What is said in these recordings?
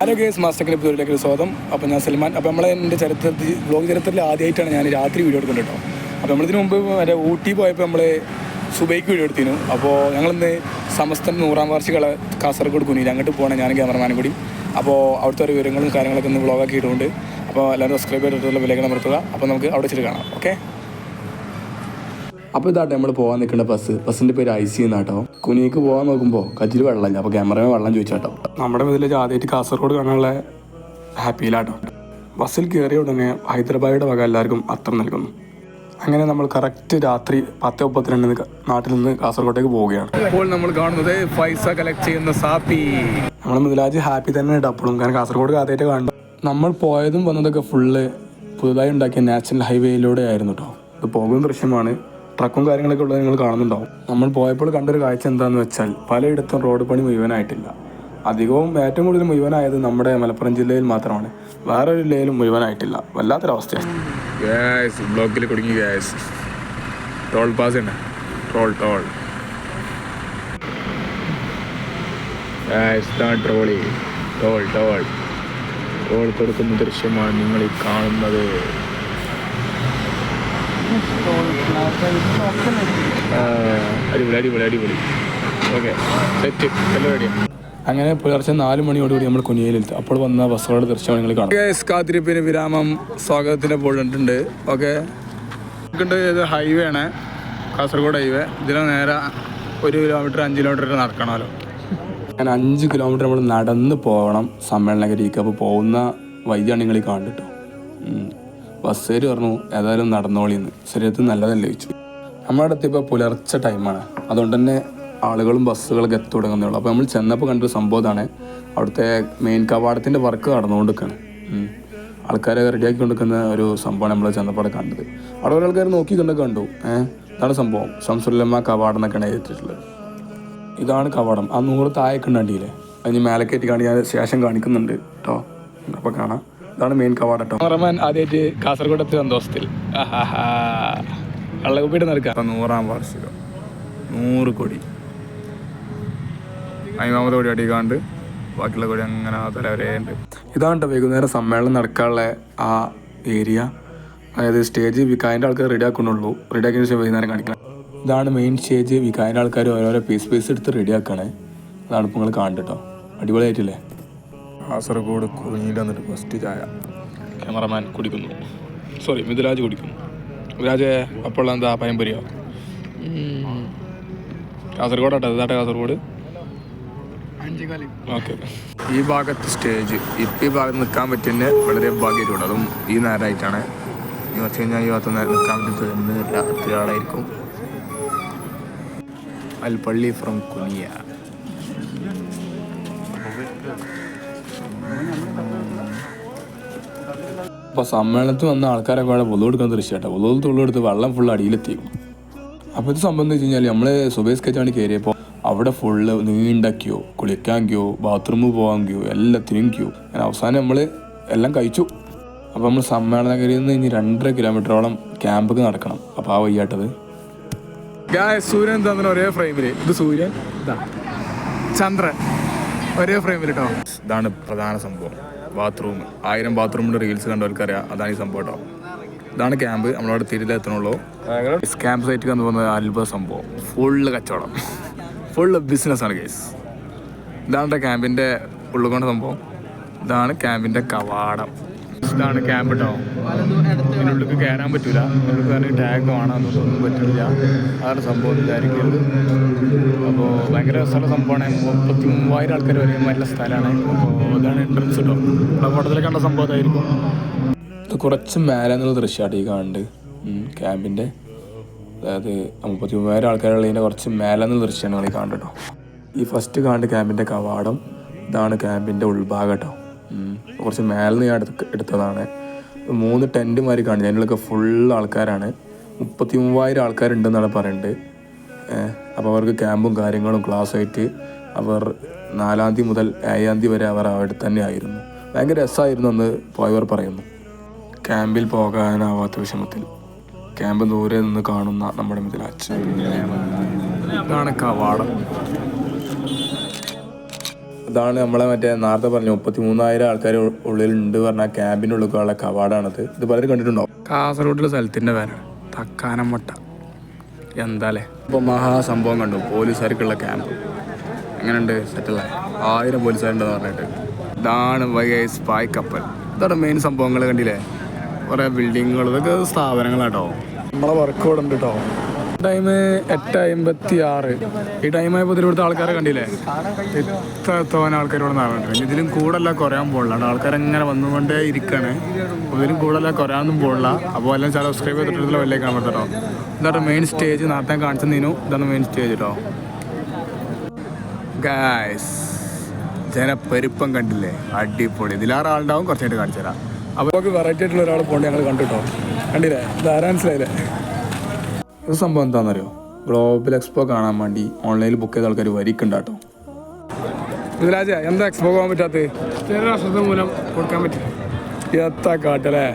Hello guys master എപ്പിസോഡിലേക്ക് സ്വാഗതം. അപ്പോൾ ഞാൻ സൽമാൻ. അപ്പോൾ എൻ്റെ വ്ലോഗ് ചരിത്രത്തിൽ ആദ്യമായിട്ടാണ് ഞാൻ രാത്രി വീഡിയോ എടുക്കുന്നത് കേട്ടോ. അപ്പോൾ നമ്മളിതിന് മുമ്പ് മറ്റേ ഊട്ടി പോയപ്പോൾ നമ്മൾ സുബൈക്ക് വീഡിയോ എടുത്തിരുന്നു. അപ്പോൾ ഞങ്ങളിന്ന് സമസ്തൻ 100ാം വാർഷികളെ കാസർഗോഡ് കുനിയിൽ അങ്ങോട്ട് പോകണം, ഞാൻ ക്യാമറമാനും കൂടി. അപ്പോൾ അവിടുത്തെ ഒരു വിവരങ്ങളും കാര്യങ്ങളൊക്കെ ഒന്ന് വ്ലോഗാക്കി ഇടുന്നുണ്ട്. അപ്പോൾ എല്ലാവരും സബ്സ്ക്രൈബ് ചെയ്തിട്ടുള്ള വിലകൾ അമർത്തുക. അപ്പോൾ നമുക്ക് അവിടെ വെച്ചിട്ട് കാണാം. ഓക്കെ. അപ്പോൾ ഇതാട്ടെ നമ്മൾ പോകാൻ നിൽക്കേണ്ട ബസ്സിൻ്റെ പേര് IC എന്നാട്ടോ. കുനിക്ക് പോകാൻ നോക്കുമ്പോൾ കജിൽ വെള്ളമില്ല. അപ്പോൾ ക്യാമറമാൻ വെള്ളം ചോദിച്ചാട്ടോ. നമ്മുടെ ഇതിലേക്ക് ആദ്യമായിട്ട് കാസർഗോഡ് കാണാനുള്ള ഹാപ്പിയിലാട്ടോ. ബസ്സിൽ കയറിയ ഉടനെ ഹൈദരാബാദിയുടെ വക എല്ലാവർക്കും അത്തം നൽകുന്നു. അങ്ങനെ നമ്മൾ കറക്റ്റ് രാത്രി 10:32 നാട്ടിൽ നിന്ന് കാസർഗോഡേക്ക് പോവുകയാണ്. ഇപ്പോൾ നമ്മൾ കാണുന്നത് പൈസ കളക്ട് ചെയ്യുന്ന സാപ്പി. നമ്മൾ മിദ്ലാജ് ഹാപ്പി തന്നെ ഇട്ടപ്പോഴും, കാരണം കാസർഗോഡ് ആദ്യമായിട്ട് കാണുന്നു. നമ്മൾ പോയതും വന്നതൊക്കെ ഫുള്ള് പുതുതായി ഉണ്ടാക്കിയ നാഷണൽ ഹൈവേയിലൂടെ ആയിരുന്നു കേട്ടോ. ഇത് പോകുന്ന ദൃശ്യമാണ്. ട്രക്കും കാര്യങ്ങളൊക്കെ ഉള്ളത് നിങ്ങൾ കാണുന്നുണ്ടാവും. നമ്മൾ പോയപ്പോൾ കണ്ടൊരു കാഴ്ച എന്താണെന്ന് വെച്ചാൽ പലയിടത്തും റോഡ് പണി മുഴുവനായിട്ടില്ല. അധികവും ഏറ്റവും കൂടുതൽ മുഴുവനായത് നമ്മുടെ മലപ്പുറം ജില്ലയിൽ മാത്രമാണ്. വേറൊരു ജില്ലയിലും മുഴുവനായിട്ടില്ല. വല്ലാത്തൊരവസ്ഥയാണ്. ബ്ലോക്കിൽ കുടുങ്ങി ഗ്യാസ്. ടോൾ പാസ് ഉണ്ട്. ടോൾ കൊടുക്കുന്ന ദൃശ്യമാണ് നിങ്ങൾ ഈ കാണുന്നത്. അടിപൊളി. ഓക്കെ, സെറ്റ് എല്ലാം റെഡിയാണ്. അങ്ങനെ പുലർച്ചെ 4 മണിയോടുകൂടി നമ്മൾ കുനിയിലെത്തി. അപ്പോൾ വന്ന ബസ്സുകളുടെ ദൃശ്യമാണ് നിങ്ങൾ കാണും. കാത്തിരിപ്പിന് വിരാമം സ്വാഗതത്തിൻ്റെ പോയിട്ടുണ്ട്. ഓക്കെ, ഇത് ഹൈവേ ആണ്, കാസർഗോഡ് ഹൈവേ. ഇതിന് നേരെ 1 കിലോമീറ്റർ 5 കിലോമീറ്റർ നടക്കണമല്ലോ. അങ്ങനെ 5 കിലോമീറ്റർ നമ്മൾ നടന്ന് പോകണം സമ്മേളനഗരിക്ക്. അപ്പോൾ പോകുന്ന വൈദ്യാണ് നിങ്ങൾ കാണുന്നുട്ടോ. ബസ്സേര് പറഞ്ഞു ഏതായാലും നടന്നോളിന്ന്, ശരീരത്തിൽ നല്ലതല്ലേ ചോദിച്ചു. നമ്മുടെ അടുത്ത് ഇപ്പോൾ പുലർച്ചെ ടൈമാണ്, അതുകൊണ്ട് തന്നെ ആളുകളും ബസ്സുകളൊക്കെ എത്തി തുടങ്ങുന്നുള്ളൂ. അപ്പോൾ നമ്മൾ ചെന്നപ്പോൾ കണ്ടൊരു സംഭവമാണ്, അവിടുത്തെ മെയിൻ കവാടത്തിൻ്റെ വർക്ക് നടന്നുകൊണ്ടിരിക്കുകയാണ്. ആൾക്കാരെ റെഡിയാക്കി കൊണ്ടിരിക്കുന്ന ഒരു സംഭവമാണ് നമ്മൾ ചെന്നപ്പോൾ അവിടെ കണ്ടത്. അവിടെ ഓരോ ആൾക്കാർ നോക്കിക്കൊണ്ടൊക്കെ കണ്ടു. ഇതാണ് സംഭവം. ശംസുല്ലമ്മ കവാടം എന്നൊക്കെയാണ് എഴുതിയിട്ടുള്ളത്. ഇതാണ് കവാടം. ആ 100 താഴേക്ക് ഉണ്ടണ്ടിയില്ലേ, അതിന് മേലക്കേറ്റി കാണിക്കാൻ ശേഷം കാണിക്കുന്നുണ്ട് കേട്ടോ. അപ്പോൾ കാണാം, ഇതാണ് മെയിൻ കവാടം കേട്ടോ. റഹ്മാൻ ആദ്യമായിട്ട് കാസർഗോഡത്തെ സന്തോഷത്തിൽ കള്ളക്കുപ്പിട്ട് നടക്കുക. 100ാം വാർഷികം 100 കോടി 5ാമത്തെ കോടി അടിക്കാണ്ട് ബാക്കിയുള്ള കോടി അങ്ങനെ തലവരെയുണ്ട്. ഇതാണ് കേട്ടോ വൈകുന്നേരം സമ്മേളനം നടക്കാനുള്ള ആ ഏരിയ. അതായത് സ്റ്റേജ് വിക്കായൻ്റെ ആൾക്കാർ റെഡിയാക്കണുള്ളൂ. റെഡിയാക്കിയതിന് ശേഷം വൈകുന്നേരം കാണിക്കണം. ഇതാണ് മെയിൻ സ്റ്റേജ്. വിക്കായൻ്റെ ആൾക്കാർ ഓരോരോ പീസ് എടുത്ത് റെഡിയാക്കണേ. അതാണ് ഇപ്പോൾ നിങ്ങൾ കാണുന്നുണ്ട് കേട്ടോ. അടിപൊളിയായിട്ടില്ലേ. കാസർഗോഡ് കുഞ്ഞിയിൽ വന്നിട്ട് ഫസ്റ്റ് ചായ ക്യാമറമാൻ കുടിക്കുന്നു. സോറി, മിഥുലാജ് കുടിക്കുന്നു. മിഥുലാജ് അപ്പോൾ എന്താ പയമ്പൊരിയോ? കാസർഗോഡാട്ടോ. ഇതാട്ടെ കാസർഗോഡ്. ഓക്കെ, ഈ ഭാഗത്ത് സ്റ്റേജ്. ഇപ്പം ഈ ഭാഗത്ത് നിൽക്കാൻ പറ്റുന്ന വളരെ ഭാഗ്യമായിട്ടുണ്ട്. അതും ഈ നേരമായിട്ടാണ്. ഈ കുറച്ച് കഴിഞ്ഞാൽ ഈ ഭാഗത്ത് നിൽക്കാൻ പറ്റുന്നില്ല. ഒത്തിരി ആളായിരിക്കും. അൽപള്ളി ഫ്രം കുനിയ. അപ്പോൾ സമ്മേളനത്തിൽ വന്ന ആൾക്കാരൊക്കെ അവിടെ പൊതു കൊടുക്കുന്ന ദൃശ്യമായിട്ടോ. പൊതു തുള്ളെടുത്ത് വെള്ളം ഫുള്ള് അടിയിലെത്തിക്കും. അപ്പോൾ ഇത് സംബന്ധിച്ച് വെച്ച് കഴിഞ്ഞാൽ നമ്മൾ സുബേസ് കച്ചാണ് കയറിയപ്പോൾ അവിടെ ഫുള്ള് നീണ്ട ക്യൂ, കുളിക്കാൻ ക്യൂ, ബാത്റൂമിൽ പോകാൻ ക്യൂ, എല്ലാത്തിനും ക്യൂ. അങ്ങനെ അവസാനം നമ്മൾ എല്ലാം കഴിച്ചു. അപ്പോൾ നമ്മൾ സമ്മേളനഗരിയിൽ നിന്ന് ഇനി 2.5 കിലോമീറ്ററോളം ക്യാമ്പൊക്കെ നടക്കണം. അപ്പോൾ ആ വയ്യാട്ടത് സൂര്യൻ തന്നെ ഒരേ ഫ്രെയിമിൽ. ഇത് സൂര്യൻ, ഇതാ ചന്ദ്രൻ, ഒരേ ഫ്രെയിമിൽ കേട്ടോ. ഇതാണ് പ്രധാന സംഭവം, ബാത്റൂം. 1000 ബാത്റൂമിൻ്റെ റീൽസ് കണ്ടവർക്കറിയാം. അതാണ് ഈ സംഭവം കേട്ടോ. ഇതാണ് ക്യാമ്പ്. നമ്മളവിടെ തിരിലെത്തണുള്ളൂ. ക്യാമ്പ് സൈറ്റിൽ വന്ന് പോകുന്നത് അത്ഭുത സംഭവം. ഫുള്ള് കച്ചവടം, ഫുള്ള് ബിസിനസ്സാണ് കേസ്. ഇതാണ് ക്യാമ്പിൻ്റെ ഉള്ളുകൊണ്ട സംഭവം. ഇതാണ് ക്യാമ്പിൻ്റെ കവാടം. ഇതാണ് ക്യാമ്പ് കേട്ടോ. ഇതിനുള്ളിൽ കയറാൻ പറ്റില്ല. ഇതിനുള്ളിൽ കയറി ടാഗ് കാണാനൊന്നും പറ്റില്ല. അതാണ് സംഭവം. വിചാരിക്കരുത്. അപ്പോൾ ഭയങ്കര രസമുള്ള സംഭവമാണ്. 33,000 ആൾക്കാർ വരെ നല്ല സ്ഥലമാണ്. അപ്പോൾ ഇതാണ് എൻട്രൻസ് കേട്ടോ. നമ്മുടെ ഫോട്ടോത്തിൽ കണ്ട സംഭവത്തായിരിക്കും. ഇത് കുറച്ച് മേലെ എന്നുള്ള ദൃശ്യമായിട്ട് ഈ കാണുന്നുണ്ട് ക്യാമ്പിൻ്റെ. അതായത് 33,000 ആൾക്കാരുള്ളതിൻ്റെ കുറച്ച് മേലെ എന്നുള്ള ദൃശ്യമാണ് നിങ്ങൾ ഈ കാണുന്നത് കേട്ടോ. ഈ ഫസ്റ്റ് കാണുന്ന ക്യാമ്പിൻ്റെ കവാടം. ഇതാണ് ക്യാമ്പിൻ്റെ ഉൾഭാഗം കേട്ടോ. കുറച്ച് മേലെ നിന്ന് ഞാൻ എടുത്തതാണ്. 3 ടെൻറ്റ് മാതിരി കാണുന്നത്. അതിനുള്ളൊക്കെ ഫുൾ ആൾക്കാരാണ്. 33,000 ആൾക്കാരുണ്ടെന്നാണ് പറയുന്നത്. അപ്പോൾ അവർക്ക് ക്യാമ്പും കാര്യങ്ങളും ക്ലാസ്സായിട്ട് അവർ 4-ാം തീയതി മുതൽ 7-ാം തീയതി വരെ അവർ അവിടെ തന്നെ ആയിരുന്നു. ഭയങ്കര രസമായിരുന്നു എന്ന് പോയവർ പറയുന്നു. ക്യാമ്പിൽ പോകാനാവാത്ത വിഷമത്തിൽ ക്യാമ്പ് ദൂരെ നിന്ന് കാണുന്ന നമ്മുടെ മിഥുലാജ്. ഇതാണ് കവാടം. ഇതാണ് നമ്മളെ മറ്റേ നേരത്തെ പറഞ്ഞു 33,000 ആൾക്കാർ ഉള്ളിലുണ്ട് പറഞ്ഞാൽ ക്യാമ്പിൻ്റെ ഉള്ളിലുള്ള കവാടാണത്. ഇത് പലരും കണ്ടിട്ടുണ്ടോ? കാസർഗോഡിലെ സ്ഥലത്തിൻ്റെ പേരാണ് തക്കാനംമട്ട. എന്താല്ലേ ഇപ്പോൾ മഹാസംഭവം കണ്ടു. പോലീസുകാർക്കുള്ള ക്യാമ്പ് എങ്ങനെയുണ്ട്? സെറ്റല്ലേ? 1000 പോലീസുകാരുണ്ടെന്ന് പറഞ്ഞിട്ട്. ഇതാണ് സ്പായ് കപ്പൽ. ഇതാണ് മെയിൻ സംഭവങ്ങൾ. കണ്ടില്ലേ? കുറേ ബിൽഡിങ്ങുകൾ, ഇതൊക്കെ സ്ഥാപനങ്ങളാട്ടോ. നമ്മളെ വർക്ക് ഇവിടെ ഉണ്ട് കേട്ടോ. ടൈം 8:56. ഈ ടൈമായപ്പോൾ ഇവിടുത്തെ ആൾക്കാരെ കണ്ടില്ലേ? ഇത്രത്തോനെ ആൾക്കാർ ഇവിടെ നടന്നിട്ടുണ്ട്. ഇതിലും കൂടുതലല്ല കുറയാൻ പോകില്ല. ആൾക്കാരെങ്ങനെ വന്നുകൊണ്ടേ ഇരിക്കുകയാണ്. ഇതിലും കൂടുതലല്ല കുറയാനൊന്നും പോകില്ല. അപ്പോൾ എല്ലാം ചില സബ്സ്ക്രൈബ് ചെയ്തിട്ടുള്ള വലിയ കാണാൻ പറ്റും കേട്ടോ. ഇതാണ് മെയിൻ സ്റ്റേജ്. നേരത്തെ കാണിച്ചതിനു ഇതാണ് മെയിൻ സ്റ്റേജ് കേട്ടോ. ഗായ്സ്, ജനപ്പെരുപ്പം കണ്ടില്ലേ? അടിപൊളി. ഇതിലാറ് ആളുണ്ടാവും. കുറച്ചായിട്ട് കാണിച്ചു തരാം. അപ്പോൾ നമുക്ക് വെറൈറ്റി ആയിട്ടുള്ള ഒരാൾ പോകേണ്ടി ഞങ്ങൾ കണ്ടു കേട്ടോ. കണ്ടില്ലേ? ധാരാ മനസ്സിലായില്ലേ? ഇത് സംഭവം എന്താണെന്നറിയോ? ഗ്ലോബൽ എക്സ്പോ കാണാൻ വേണ്ടി ഓൺലൈനിൽ ബുക്ക് ചെയ്ത ആൾക്കാർ വരിക്കുണ്ടാട്ടോ. ഇതിലാജ എന്താ എക്സ്പോ പോകാൻ പറ്റാത്തത്? ചില രാഷ്ട്രത്തിന് മൂലം കൊടുക്കാൻ പറ്റും. എത്താ കാട്ടല്ലേ?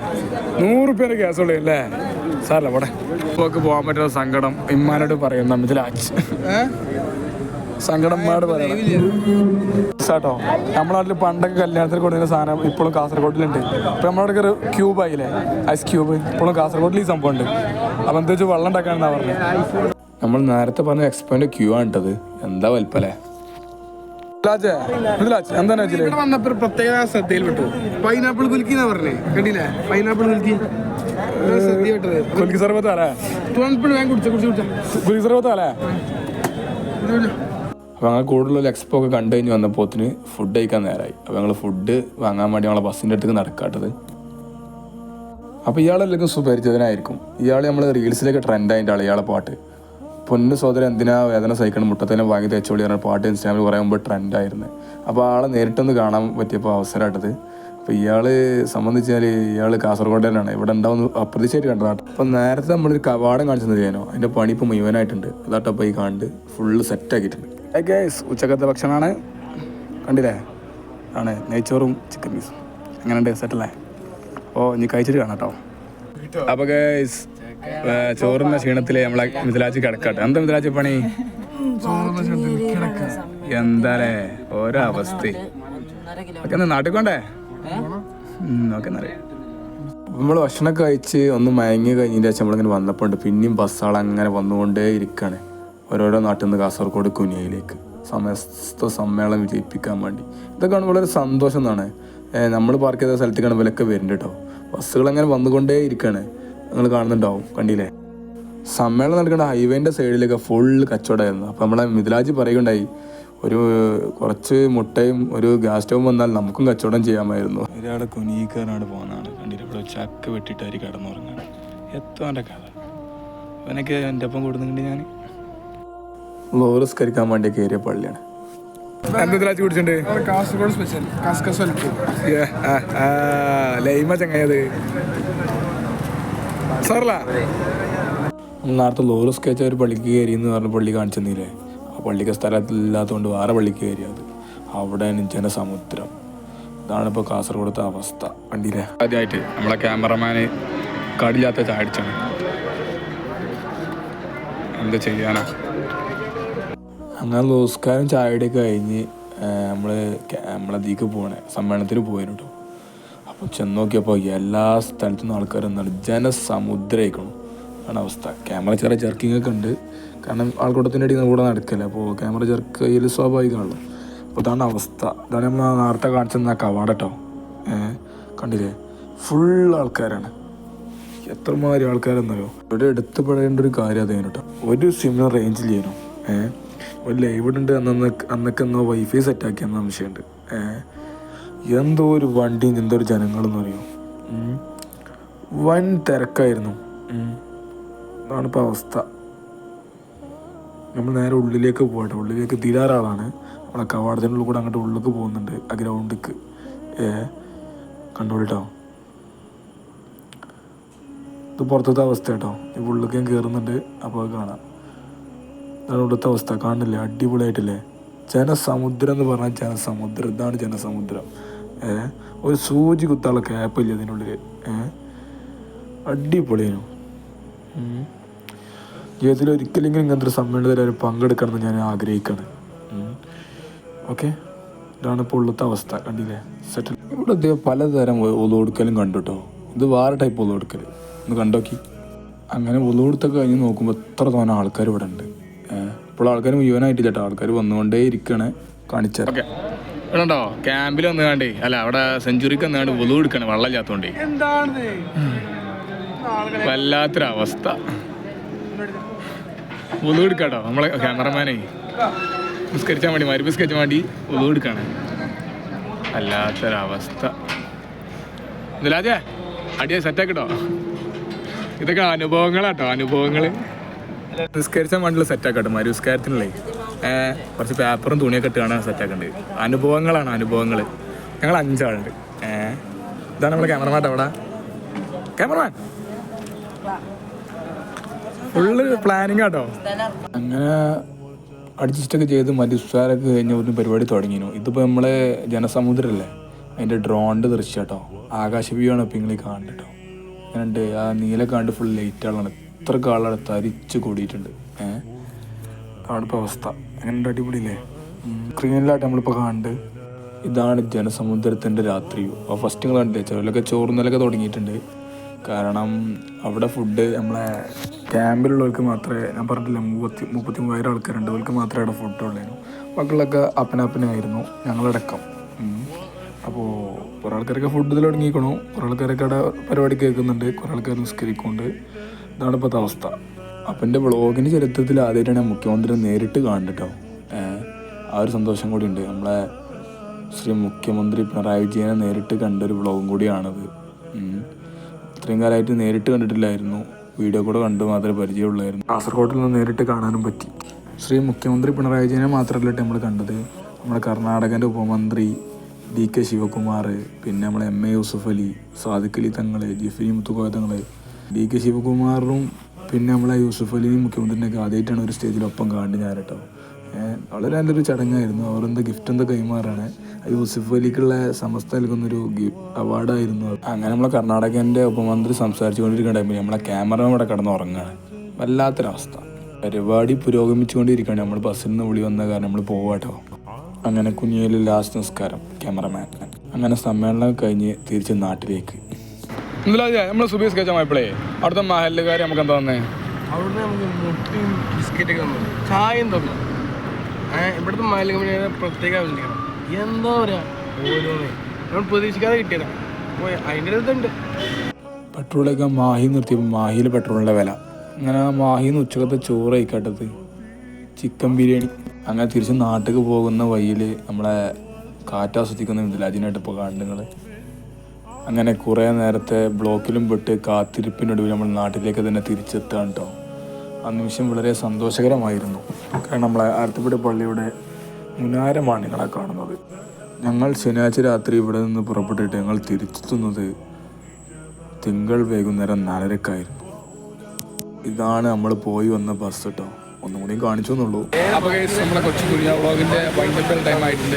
100 പേര് കേസുള്ളൂ അല്ലേ? സാറല്ല പോടെ. എക്സ്പോക്ക് പോകാൻ പറ്റുന്ന സങ്കടം ഇമ്മാനോട് പറയുന്ന ഇതിലാച്ച് സങ്കടന്മാരോട് പറയണം കേട്ടോ. നമ്മുടെ നാട്ടിൽ പണ്ടൊക്കെ കല്യാണത്തിന് കൊടുക്കുന്ന സാധനം ഇപ്പോഴും കാസർഗോഡിലുണ്ട്. ഇപ്പം നമ്മുടെ ഒരു ക്യൂബ് ആയില്ലേ, ഐസ് ക്യൂബ്, ഇപ്പോഴും കാസർഗോഡിൽ ഈ സംഭവം ഉണ്ട്. അപ്പം എന്താ വെച്ചാൽ വെള്ളം ഉണ്ടാക്കാനെന്നാ പറഞ്ഞത്. നമ്മൾ നേരത്തെ പറഞ്ഞ എക്സ്പോന്റെ ക്യൂ ആണ് ഇട്ടത്. എന്താ വലിപ്പല്ലേ? എന്താ വന്നപ്പോ പ്രത്യേക ശ്രദ്ധയിൽപ്പെട്ടു. പൈനാപ്പിൾ കുലുക്കി എന്നാ പറഞ്ഞേ. കണ്ടില്ലേ? പൈനാപ്പിൾ കുലുക്കി കുലുക്കി സർബത്തല്ലേ? കുലുക്കി സർബത്തല്ലേ? അപ്പോൾ ഞങ്ങൾ കൂടുതലുള്ള എക്സ്പോ ഒക്കെ കണ്ടു കഴിഞ്ഞ് വന്നപ്പോത്തിന് ഫുഡ് കഴിക്കാൻ നേരമായി. അപ്പോൾ ഞങ്ങൾ ഫുഡ് വാങ്ങാൻ വേണ്ടി ഞങ്ങളെ ബസ്സിൻ്റെ അടുത്തേക്ക് നടക്കാട്ടത്. അപ്പോൾ ഇയാളെല്ലാവർക്കും സുപരിചിതനായിരിക്കും. ഇയാൾ നമ്മൾ റീൽസിലേക്ക് ട്രെൻഡായിട്ട് ആൾ. ഇയാളെ പാട്ട് പൊന്നു സോദരൻ എന്തിനാ വേദന സഹിക്കണം മുട്ടത്തേനെ വാങ്ങി തേച്ചോളി പറഞ്ഞ പാട്ട് ഇൻസ്റ്റാഗ്രാമിൽ കുറേ മുമ്പ് ട്രെൻഡായിരുന്നു. അപ്പോൾ ആളെ നേരിട്ടൊന്ന് കാണാൻ പറ്റിയപ്പോൾ അവസരമായിട്ടത്. അപ്പോൾ ഇയാൾ സംബന്ധിച്ചാൽ ഇയാൾ കാസർഗോഡനാണ്. ഇവിടെ ഉണ്ടാവുന്ന അപ്രതീക്ഷിച്ചായിട്ട് കണ്ടതാണ്. അപ്പോൾ നേരത്തെ നമ്മളൊരു കവാടം കാണിച്ചു തരുന്നോ, അതിൻ്റെ പണി ഇപ്പോൾ മുഴുവനായിട്ടുണ്ട്. അതാട്ടപ്പോൾ ഈ കണ്ട് ഫുള്ള് സെറ്റാക്കിയിട്ടുണ്ട്. ഗൈസ്, ഉച്ചക്കത്തെ ഭക്ഷണമാണ്. കണ്ടില്ലേ? ആണ് നെയ്ച്ചോറും ചിക്കൻ പീസും. എങ്ങനെയുണ്ട്? സെറ്റല്ലേ? അപ്പോൾ ഇനി കഴിച്ചിട്ട് കാണാം കേട്ടോ. അപ്പോൾ ഗൈസ്, ചോറിൻ്റെ ക്ഷീണത്തിൽ നമ്മളെ മിഥിലാജി കിടക്കാട്ടെ. എന്താ മിഥിലാജി പണി? എന്താലേ ഓരോ അവസ്ഥ. ഒക്കെ ഒന്ന് നാട്ടിക്കൊണ്ടേ ഓക്കെ എന്നറിയാം. നമ്മൾ ഭക്ഷണമൊക്കെ കഴിച്ച് ഒന്ന് മയങ്ങി കഴിഞ്ഞതിൻ്റെ ശേഷം നമ്മളിങ്ങനെ വന്നപ്പോൾ ഉണ്ട് പിന്നെയും ബസ്സാൾ അങ്ങനെ വന്നുകൊണ്ടേ ഇരിക്കുകയാണ്. ഓരോരോ നാട്ടിൽ നിന്ന് കാസർഗോഡ് കുനിയയിലേക്ക് സമസ്ത സമ്മേളനം വിജയിപ്പിക്കാൻ വേണ്ടി. ഇതൊക്കെ വളരെ സന്തോഷം എന്നാണ്. നമ്മൾ പാർക്ക് ചെയ്ത സ്ഥലത്തേക്കാണ് ഇവരൊക്കെ വരുന്നുണ്ട് കേട്ടോ. ബസ്സുകൾ അങ്ങനെ വന്നുകൊണ്ടേ ഇരിക്കുകയാണ്. നിങ്ങൾ കാണുന്നുണ്ടാവും. കണ്ടില്ലേ? സമ്മേളനം നടക്കേണ്ട ഹൈവേൻ്റെ സൈഡിലൊക്കെ ഫുള്ള് കച്ചവടമായിരുന്നു. അപ്പോൾ നമ്മളെ മിഥിലാജി പറയുകയുണ്ടായി, ഒരു കുറച്ച് മുട്ടയും ഒരു ഗ്യാസ് സ്റ്റവും വന്നാൽ നമുക്കും കച്ചവടം ചെയ്യാമായിരുന്നു. ഒരാളെ കുനിക്കാനാണ് പോകുന്നതാണ്. കണ്ടില്ല? ഇവിടെ ചക്ക വെട്ടിട്ടായി കിടന്നുറങ്ങാണ്. എത്താൻ്റെ കഥ. അവനൊക്കെ എൻ്റെ ഒപ്പം കൂടുന്നുണ്ട്. ഞാൻ ലോറിസ്കരിക്കാൻ വേണ്ടി കയറിയ പള്ളിയാണ്. എന്തിലാച്ച് കുടിച്ചിട്ടുണ്ട്? കാസർഗോഡ് സ്പെഷ്യൽ ലൈമ ചങ്ങയത് സാറല്ല. നമ്മൾ നേരത്തെ ലോറിസ് കയച്ച ഒരു പള്ളിക്ക് കയറി എന്ന് പറഞ്ഞ പള്ളി കാണിച്ചെന്നില്ലേ? ആ പള്ളിക്ക് സ്ഥലത്തില്ലാത്തതുകൊണ്ട് വേറെ പള്ളിക്ക് കയറിയത്. അവിടെ ജനസമുദ്രം. ഇതാണിപ്പോൾ കാസർഗോഡത്തെ അവസ്ഥ. കണ്ടില്ലേ? ആദ്യമായിട്ട് നമ്മളെ ക്യാമറമാന് കടില്ലാത്ത ചായ അടിച്ചാണ്. എന്താ ചെയ്യാനാ? അങ്ങനെ ലോസ്കാരും ചായയുടെയൊക്കെ കഴിഞ്ഞ് നമ്മളതിലേക്ക് പോകണേ സമ്മേളനത്തിന് പോയിരുന്നു കേട്ടോ. അപ്പോൾ ചെന്ന് നോക്കിയപ്പോൾ എല്ലാ സ്ഥലത്തു നിന്നും ആൾക്കാർ എന്താണ് ജനസമുദ്രമായിക്കണം ആണ് അവസ്ഥ. ക്യാമറ ചെറിയ ജർക്കിങ്ങൊക്കെ ഉണ്ട്. കാരണം ആൾക്കൂട്ടത്തിൻ്റെ ഇടയിൽ കൂടെ നടക്കില്ല. അപ്പോൾ ക്യാമറ ജർക്ക് ചെയ്യൽ സ്വാഭാവികമാണല്ലോ. അപ്പോൾ ഇതാണ് അവസ്ഥ. ഇതാണ് നമ്മൾ നേരത്തെ കാണിച്ചെന്ന കവാട കേട്ടോ. കണ്ടില്ലേ? ഫുൾ ആൾക്കാരാണ്. എത്രമാതിരി ആൾക്കാരെന്നറിയോ? ഇവിടെ എടുത്ത് പറയേണ്ട ഒരു കാര്യം അതേനു കേട്ടോ. ഒരു സിമ്മിന് റേഞ്ചിൽ ചെയ്യണം. ഒരു ലൈവ് ഉണ്ട്. അന്നൊക്കെ എന്നോ വൈഫൈ സെറ്റാക്കിയെന്ന സംശയമുണ്ട്. എന്തോ ഒരു വണ്ടിയും എന്തോ ഒരു ജനങ്ങളെന്ന് പറയും. വൻ തിരക്കായിരുന്നു. അതാണിപ്പോൾ അവസ്ഥ. നമ്മൾ നേരെ ഉള്ളിലേക്ക് പോകട്ടെ. ഉള്ളിലേക്ക് തീരാറാളാണ്. നമ്മളെ കവാടത്തിൻ്റെ ഉള്ളിൽ കൂടെ അങ്ങോട്ട് ഉള്ളിലേക്ക് പോകുന്നുണ്ട്. ആ ഗ്രൗണ്ടിക്ക് കണ്ടോളിട്ടോ. ഇത് പുറത്തത്തെ അവസ്ഥ കേട്ടോ. ഈ ഉള്ളിലേക്ക് ഞാൻ കയറുന്നുണ്ട്. അപ്പോൾ അത് കാണാം. അതാണ് ഇവിടുത്തെ അവസ്ഥ. കാണില്ലേ? അടിപൊളിയായിട്ടില്ലേ? ജനസമുദ്രം എന്ന് പറഞ്ഞാൽ ജനസമുദ്രം. ഇതാണ് ജനസമുദ്രം. ഒരു സൂചി കുത്താനുള്ള ക്യാപ്പില്ല ഇതിനുള്ളിൽ. അടിപൊളിയായിരുന്നു. ജീവിതത്തിൽ ഒരിക്കലെങ്കിലും ഇങ്ങനത്തെ ഒരു സമ്മേളനത്തിൽ പങ്കെടുക്കണം എന്ന് ഞാൻ ആഗ്രഹിക്കുകയാണ്. ഓക്കെ, ഇതാണ് ഇപ്പോൾ ഉള്ളത്തെ അവസ്ഥ. കണ്ടില്ലേ സെറ്റിൽ. ഇവിടെ പലതരം ഒതു കൊടുക്കലും കണ്ടു കേട്ടോ. ഇത് വേറെ ടൈപ്പ് ഒതു കൊടുക്കൽ ഒന്ന് കണ്ടോക്കി. അങ്ങനെ ഒതു കൊടുത്തൊക്കെ കഴിഞ്ഞ് നോക്കുമ്പോൾ എത്ര തോന്നെ ആൾക്കാർ ഇവിടെ ഉണ്ട്. ഇപ്പോൾ ആൾക്കാർ മുഴുവനായിട്ടില്ല കേട്ടോ. ആൾക്കാർ വന്നുകൊണ്ടേ ഇരിക്കണേ. കാണിച്ചാൽ ഓക്കെ. ഇവിടെ ഉണ്ടോ ക്യാമ്പിൽ വന്ന് കാണ്ടേ, അല്ല അവിടെ സെഞ്ചുറിക്ക് വന്ന് കാണ്ട് ഒതു കൊടുക്കണേ വെള്ളം ഇല്ലാത്തോണ്ടേ. വല്ലാത്തൊരവസ്ഥ. ഒതു കൊടുക്കാട്ടോ നമ്മളെ ക്യാമറമാനെ നിസ്കരിച്ചാൽ വേണ്ടി നിസ്കരിച്ചാൽ വേണ്ടി ഒതു കൊടുക്കാണ്. വല്ലാത്തൊരവസ്ഥ. ഇതിലാജേ അടിയാ സെറ്റാക്കിട്ടോ. ഇതൊക്കെ അനുഭവങ്ങളാട്ടോ, അനുഭവങ്ങൾ. നിസ്കരിച്ചാൽ വേണ്ടിയുള്ള സെറ്റാക്കട്ടോ. നിസ്കാരത്തിനുള്ളേ കുറച്ച് പേപ്പറും തുണിയൊക്കെ ഇട്ടാണ് സെറ്റാക്കേണ്ടത്. അനുഭവങ്ങളാണ്, അനുഭവങ്ങൾ. ഞങ്ങൾ 5 ആളുണ്ട്. ഇതാണ് നമ്മുടെ ക്യാമറമാൻ. അവിടെ ക്യാമറമാൻ ഫുള്ള് പ്ലാനിങ് ആട്ടോ. അങ്ങനെ അഡ്ജസ്റ്റൊക്കെ ചെയ്ത് മരുസ്വാരൊക്കെ കഴിഞ്ഞ ഒരു പരിപാടി തുടങ്ങിയിരുന്നു. ഇതിപ്പോൾ നമ്മളെ ജനസമുദ്രമല്ലേ, അതിൻ്റെ ഡ്രോണിൻ്റെ ദൃശ്യം കേട്ടോ. ആകാശ വ്യൂ ആണ് ഇപ്പം നിങ്ങൾ കാണുന്നത് കേട്ടോ. അങ്ങനെയുണ്ട് ആ നീല കാണ്ട് ഫുൾ ലൈറ്റുകളാണ്. ഇത്ര കാളാണ് തരിച്ച് കൂടിയിട്ടുണ്ട്. അവിടുത്തെ അവസ്ഥ അങ്ങനെ അടിപൊളിയില്ലേ. സ്ക്രീനിലായിട്ട് നമ്മളിപ്പോൾ കാണുന്നുണ്ട്. ഇതാണ് ജനസമുദ്രത്തിൻ്റെ രാത്രി വ്യൂ. അപ്പോൾ ഫസ്റ്റ് നിങ്ങൾ കണ്ടില്ലേ, ചിലരൊക്കെ ചോറുന്നലൊക്കെ തുടങ്ങിയിട്ടുണ്ട്. കാരണം അവിടെ ഫുഡ് നമ്മളെ ക്യാമ്പിലുള്ളവർക്ക് മാത്രമേ, ഞാൻ പറഞ്ഞില്ല 33,000 ആൾക്കാരുണ്ട്, അവർക്ക് മാത്രമേ അവിടെ ഫുഡ് ഉള്ളായിരുന്നു. മക്കളൊക്കെ അപ്പനായിരുന്നു, ഞങ്ങളടക്കം. അപ്പോൾ കുറേ ആൾക്കാരൊക്കെ ഫുഡ് ഇതിൽ തുടങ്ങിക്കണു. കുറേ ആൾക്കാരൊക്കെ അവിടെ പരിപാടി കേൾക്കുന്നുണ്ട്, കുറേ ആൾക്കാർ നിസ്കരിക്കുന്നുണ്ട്. ഇതാണ് ഇപ്പോഴത്തെ അവസ്ഥ. അപ്പം എൻ്റെ വ്ളോഗിൻ്റെ ചരിത്രത്തിൽ ആദ്യമായിട്ടാണ് ഞാൻ മുഖ്യമന്ത്രിയെ നേരിട്ട് കാണുന്നുണ്ട് കേട്ടോ. ആ ഒരു സന്തോഷം കൂടി ഉണ്ട്. നമ്മളെ ശ്രീ മുഖ്യമന്ത്രി പിണറായി വിജയനെ നേരിട്ട് കണ്ടൊരു വ്ളോഗും കൂടിയാണത്. ഇത്രയും കാലമായിട്ട് നേരിട്ട് കണ്ടിട്ടില്ലായിരുന്നു, വീഡിയോ കൂടെ കണ്ടു മാത്രമേ പരിചയമുള്ളായിരുന്നു. കാസർഗോഡിൽ നിന്ന് നേരിട്ട് കാണാനും പറ്റി. ശ്രീ മുഖ്യമന്ത്രി പിണറായി വിജയനെ മാത്രമല്ല നമ്മൾ കണ്ടത്, നമ്മുടെ കർണാടകൻ്റെ ഉപമന്ത്രി DK ശിവകുമാർ, പിന്നെ നമ്മളെ MA യൂസുഫ് അലി, സാദിഖ് അലി തങ്ങൾ, ജിഫ്രി മുത്തുക്കോയ തങ്ങൾ, DK ശിവകുമാറും പിന്നെ നമ്മളെ യൂസുഫ് അലിയും മുഖ്യമന്ത്രിനെയൊക്കെ ആദ്യമായിട്ടാണ് ഒരു സ്റ്റേജിലൊപ്പം കാണുന്നത് ഞാൻ കേട്ടോ. വളരെ നല്ലൊരു ചടങ്ങായിരുന്നു. അവരെന്താ ഗിഫ്റ്റ് എന്താ കൈമാറാണ്. യൂസുഫ് അലിക്കുള്ള സമസ്ത നൽകുന്നൊരു അവാർഡായിരുന്നു. അങ്ങനെ നമ്മളെ കർണാടകൻ്റെ ഉപമന്ത്രി സംസാരിച്ചു കൊണ്ടിരിക്കുന്ന ടൈമിൽ നമ്മളെ ക്യാമറ ഇവിടെ കിടന്നുറങ്ങുകയാണ്. വല്ലാത്തൊരവസ്ഥ. പരിപാടി പുരോഗമിച്ചുകൊണ്ടിരിക്കുകയാണ്. നമ്മൾ ബസ്സിൽ നിന്ന് വിളി വന്ന കാരണം നമ്മൾ പോവാട്ടോ. അങ്ങനെ കുഞ്ഞിയിൽ ലാസ്റ്റ് നിസ്കാരം ക്യാമറമാൻ. അങ്ങനെ സമ്മേളനം കഴിഞ്ഞ് തിരിച്ച് നാട്ടിലേക്ക്. നമ്മൾ സുബീസ് കഴിച്ചപ്പോഴേ അവിടുത്തെ മഹല്ലുകാർ നമുക്ക് എന്താ തന്നെ അവിടുന്ന് നമുക്ക് മുട്ടയും ബിസ്ക്കറ്റൊക്കെ തന്നു, ചായയും തന്നു. ഇവിടുത്തെ മഹല്ല് കമ്പനിയുടെ പ്രത്യേക ആവശ്യം എന്താ പറയുക, ഓരോന്നേ നമ്മൾ പ്രതീക്ഷിക്കാതെ കിട്ടിയതാണ്. അപ്പോൾ അതിൻ്റെ ഇതുണ്ട്. പെട്രോളൊക്കെ മാഹി നിർത്തിയപ്പോൾ മാഹിയിൽ പെട്രോളിൻ്റെ വില. അങ്ങനെ മാഹിന്ന് ഉച്ചക്കത്തെ ചോറ് കഴിക്കാട്ടത് ചിക്കൻ ബിരിയാണി. അങ്ങനെ തിരിച്ച് നാട്ടിലേക്ക് പോകുന്ന വഴിയിൽ നമ്മളെ കാറ്റാസ്വദിക്കുന്ന ഇതിലാജിനായിട്ട് ഇപ്പോൾ കാണുന്നത്. അങ്ങനെ കുറേ നേരത്തെ ബ്ലോക്കിലും പെട്ട് കാത്തിരിപ്പിനൊടുവിൽ നമ്മൾ നാട്ടിലേക്ക് തന്നെ തിരിച്ചെത്താൻ കേട്ടോ. ആ നിമിഷം വളരെ സന്തോഷകരമായിരുന്നു. കാരണം നമ്മളെ ആർത്തിപ്പടി പള്ളിയുടെ മുനാരമാണ് നിങ്ങളെ കാണുന്നത്. ഞങ്ങൾ ശനിയാഴ്ച രാത്രി ഇവിടെ നിന്ന് പുറപ്പെട്ടിട്ട് ഞങ്ങൾ തിരിച്ചെത്തുന്നത് തിങ്കൾ വൈകുന്നേരം 4:00-ക്കായിരുന്നു. ഇതാണ് നമ്മൾ പോയി വന്ന ബസ് കേട്ടോ. ഒന്നും കൂടി കാണിച്ചു എന്നുള്ളൂ. അപ്പോൾ നമ്മളെ കൊച്ചു കുഞ്ഞ വ്ളോഗിൻ്റെ വൈൻഡപ്പ് ടൈം ആയിട്ടുണ്ട്.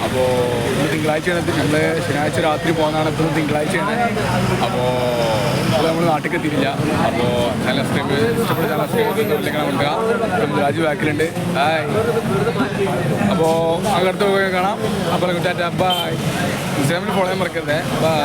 അപ്പോൾ ഇന്ന് തിങ്കളാഴ്ചയാണ്. നമ്മൾ ശനിയാഴ്ച രാത്രി പോകുന്നതാണ്. ഇപ്പം തിങ്കളാഴ്ചയാണ്. അപ്പോൾ നമ്മൾ നാട്ടിലേക്ക് എത്തിയില്ല. അപ്പോൾ ചാനൽ സബ്സ്ക്രൈബ് ഇഷ്ടപ്പെട്ട ചാനൽ സബ്സ്ക്രൈബ് കൊടുക്കുക. രാജു ബാക്കിലുണ്ട്. ഹായ്. അപ്പോൾ അടുത്ത പോയി കാണാം. അപ്പോൾ ടാറ്റ ബൈ. ഇൻസ്റ്റാഗ്രാമിൽ ഫോളോ ചെയ്യാൻ മറക്കരുത്. ബൈ.